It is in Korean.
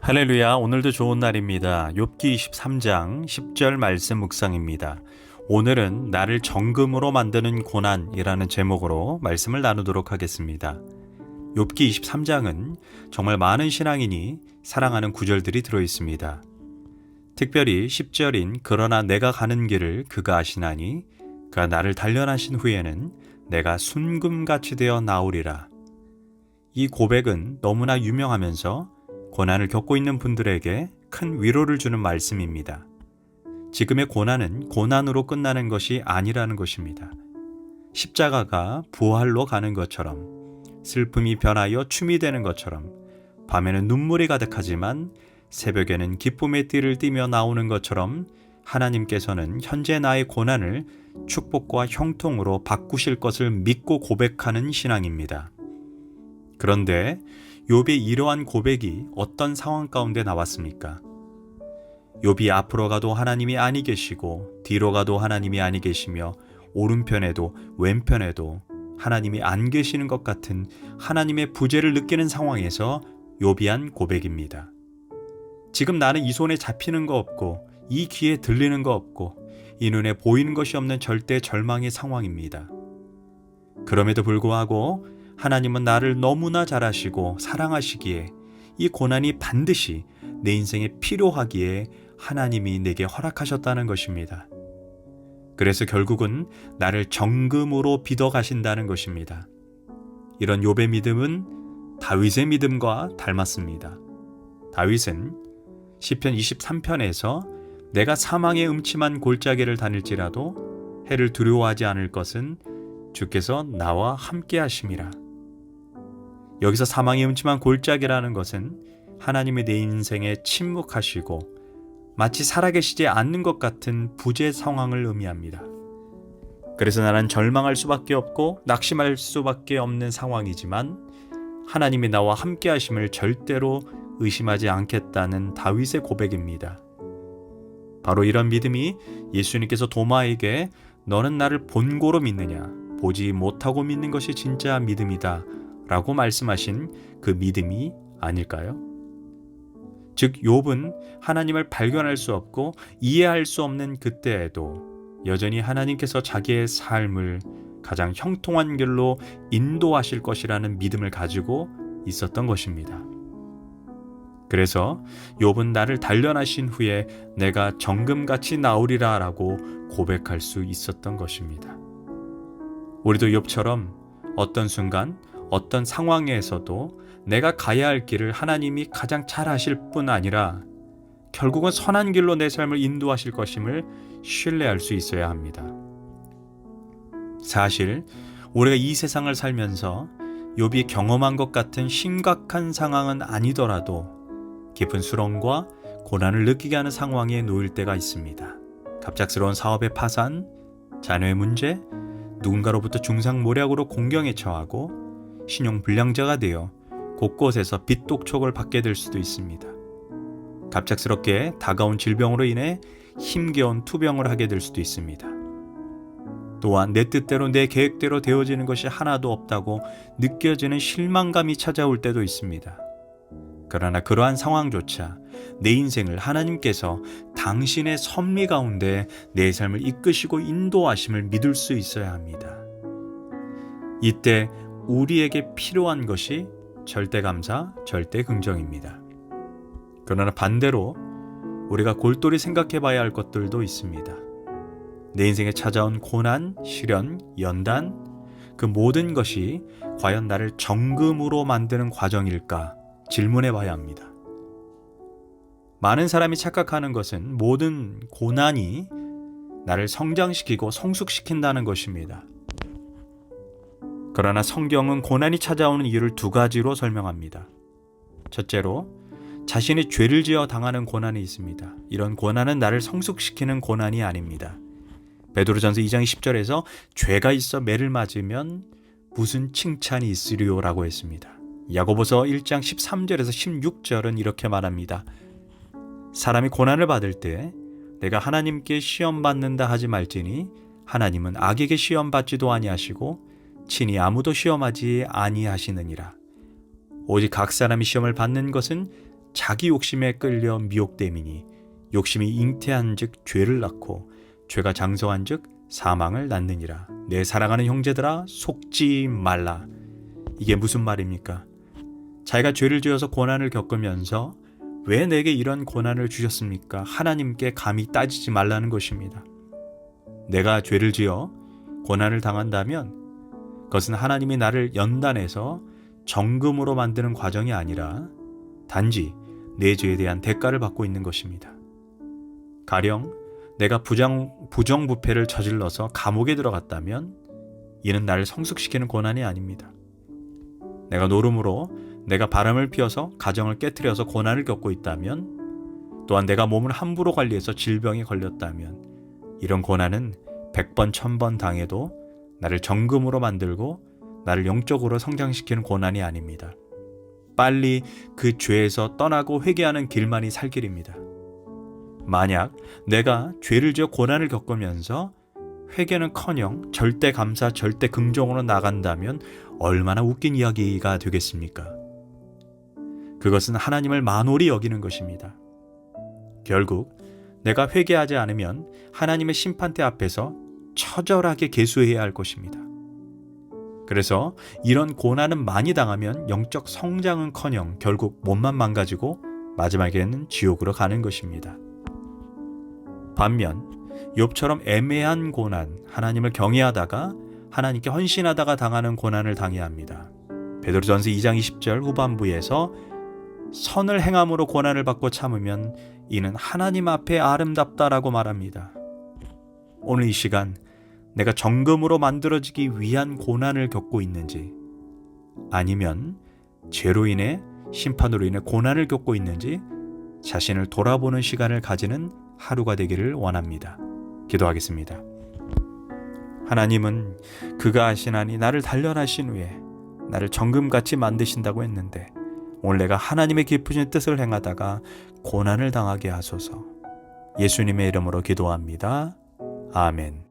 할렐루야, 오늘도 좋은 날입니다. 욥기 23장 10절 말씀 묵상입니다. 오늘은 나를 정금으로 만드는 고난이라는 제목으로 말씀을 나누도록 하겠습니다. 욥기 23장은 정말 많은 신앙인이 사랑하는 구절들이 들어있습니다. 특별히 10절인 그러나 내가 가는 길을 그가 아시나니 그가 나를 단련하신 후에는 내가 순금같이 되어 나오리라. 이 고백은 너무나 유명하면서 고난을 겪고 있는 분들에게 큰 위로를 주는 말씀입니다. 지금의 고난은 고난으로 끝나는 것이 아니라는 것입니다. 십자가가 부활로 가는 것처럼, 슬픔이 변하여 춤이 되는 것처럼, 밤에는 눈물이 가득하지만 새벽에는 기쁨의 띠를 띠며 나오는 것처럼 하나님께서는 현재 나의 고난을 축복과 형통으로 바꾸실 것을 믿고 고백하는 신앙입니다. 그런데 욥의 이러한 고백이 어떤 상황 가운데 나왔습니까? 욥이 앞으로 가도 하나님이 아니 계시고 뒤로 가도 하나님이 아니 계시며 오른편에도 왼편에도 하나님이 안 계시는 것 같은 하나님의 부재를 느끼는 상황에서 욥이 한 고백입니다. 지금 나는 이 손에 잡히는 거 없고 이 귀에 들리는 거 없고 이 눈에 보이는 것이 없는 절대 절망의 상황입니다. 그럼에도 불구하고 하나님은 나를 너무나 잘 아시고 사랑하시기에 이 고난이 반드시 내 인생에 필요하기에 하나님이 내게 허락하셨다는 것입니다. 그래서 결국은 나를 정금으로 빚어 가신다는 것입니다. 이런 욥의 믿음은 다윗의 믿음과 닮았습니다. 다윗은 시편 23편에서 내가 사망의 음침한 골짜기를 다닐지라도 해를 두려워하지 않을 것은 주께서 나와 함께 하심이라. 여기서 사망의 음침한 골짜기라는 것은 하나님의 내 인생에 침묵하시고 마치 살아계시지 않는 것 같은 부재 상황을 의미합니다. 그래서 나는 절망할 수밖에 없고 낙심할 수밖에 없는 상황이지만 하나님이 나와 함께 하심을 절대로 의심하지 않겠다는 다윗의 고백입니다. 바로 이런 믿음이 예수님께서 도마에게 너는 나를 본고로 믿느냐, 보지 못하고 믿는 것이 진짜 믿음이다 라고 말씀하신 그 믿음이 아닐까요? 즉 욥은 하나님을 발견할 수 없고 이해할 수 없는 그때에도 여전히 하나님께서 자기의 삶을 가장 형통한 길로 인도하실 것이라는 믿음을 가지고 있었던 것입니다. 그래서 욥은 나를 단련하신 후에 내가 정금같이 나오리라 라고 고백할 수 있었던 것입니다. 우리도 욥처럼 어떤 순간 어떤 상황에서도 내가 가야 할 길을 하나님이 가장 잘 아실 뿐 아니라 결국은 선한 길로 내 삶을 인도하실 것임을 신뢰할 수 있어야 합니다. 사실 우리가 이 세상을 살면서 욥이 경험한 것 같은 심각한 상황은 아니더라도 깊은 수렁과 고난을 느끼게 하는 상황에 놓일 때가 있습니다. 갑작스러운 사업의 파산, 자녀의 문제, 누군가로부터 중상모략으로 공경에 처하고 신용불량자가 되어 곳곳에서 빚독촉을 받게 될 수도 있습니다. 갑작스럽게 다가온 질병으로 인해 힘겨운 투병을 하게 될 수도 있습니다. 또한 내 뜻대로 내 계획대로 되어지는 것이 하나도 없다고 느껴지는 실망감이 찾아올 때도 있습니다. 그러나 그러한 상황조차 내 인생을 하나님께서 당신의 섭리 가운데 내 삶을 이끄시고 인도하심을 믿을 수 있어야 합니다. 이때 우리에게 필요한 것이 절대 감사, 절대 긍정입니다. 그러나 반대로 우리가 골똘히 생각해 봐야 할 것들도 있습니다. 내 인생에 찾아온 고난, 시련, 연단, 그 모든 것이 과연 나를 정금으로 만드는 과정일까 질문해 봐야 합니다. 많은 사람이 착각하는 것은 모든 고난이 나를 성장시키고 성숙시킨다는 것입니다. 그러나 성경은 고난이 찾아오는 이유를 두 가지로 설명합니다. 첫째로 자신이 죄를 지어 당하는 고난이 있습니다. 이런 고난은 나를 성숙시키는 고난이 아닙니다. 베드로전서 2장 10절에서 죄가 있어 매를 맞으면 무슨 칭찬이 있으리요라고 했습니다. 야고보서 1장 13절에서 16절은 이렇게 말합니다. 사람이 고난을 받을 때 내가 하나님께 시험 받는다 하지 말지니 하나님은 악에게 시험 받지도 아니하시고 친히 아무도 시험하지 아니하시느니라. 오직 각 사람이 시험을 받는 것은 자기 욕심에 끌려 미혹됨이니 욕심이 잉태한즉 죄를 낳고 죄가 장성한즉 사망을 낳느니라. 내 사랑하는 형제들아 속지 말라. 이게 무슨 말입니까? 자기가 죄를 지어서 고난을 겪으면서 왜 내게 이런 고난을 주셨습니까? 하나님께 감히 따지지 말라는 것입니다. 내가 죄를 지어 고난을 당한다면 그것은 하나님이 나를 연단해서 정금으로 만드는 과정이 아니라 단지 내 죄에 대한 대가를 받고 있는 것입니다. 가령 내가 부정부패를 저질러서 감옥에 들어갔다면 이는 나를 성숙시키는 고난이 아닙니다. 내가 노름으로 내가 바람을 피워서 가정을 깨트려서 고난을 겪고 있다면, 또한 내가 몸을 함부로 관리해서 질병에 걸렸다면 이런 고난은 100번 1000번 당해도 나를 정금으로 만들고 나를 영적으로 성장시키는 고난이 아닙니다. 빨리 그 죄에서 떠나고 회개하는 길만이 살 길입니다. 만약 내가 죄를 지어 고난을 겪으면서 회개는커녕 절대 감사, 절대 긍정으로 나간다면 얼마나 웃긴 이야기가 되겠습니까? 그것은 하나님을 만홀히 여기는 것입니다. 결국 내가 회개하지 않으면 하나님의 심판대 앞에서 처절하게 계수해야 할 것입니다. 그래서 이런 고난은 많이 당하면 영적 성장은커녕 결국 몸만 망가지고 마지막에는 지옥으로 가는 것입니다. 반면 욥처럼 애매한 고난, 하나님을 경외하다가 하나님께 헌신하다가 당하는 고난을 당해야 합니다. 베드로전서 2장 20절 후반부에서 선을 행함으로 고난을 받고 참으면 이는 하나님 앞에 아름답다라고 말합니다. 오늘 이 시간 내가 정금으로 만들어지기 위한 고난을 겪고 있는지, 아니면 죄로 인해 심판으로 인해 고난을 겪고 있는지 자신을 돌아보는 시간을 가지는 하루가 되기를 원합니다. 기도하겠습니다. 하나님은 그가 하시나니 나를 단련하신 후에 나를 정금같이 만드신다고 했는데, 오늘 내가 하나님의 깊으신 뜻을 행하다가 고난을 당하게 하소서. 예수님의 이름으로 기도합니다. 아멘.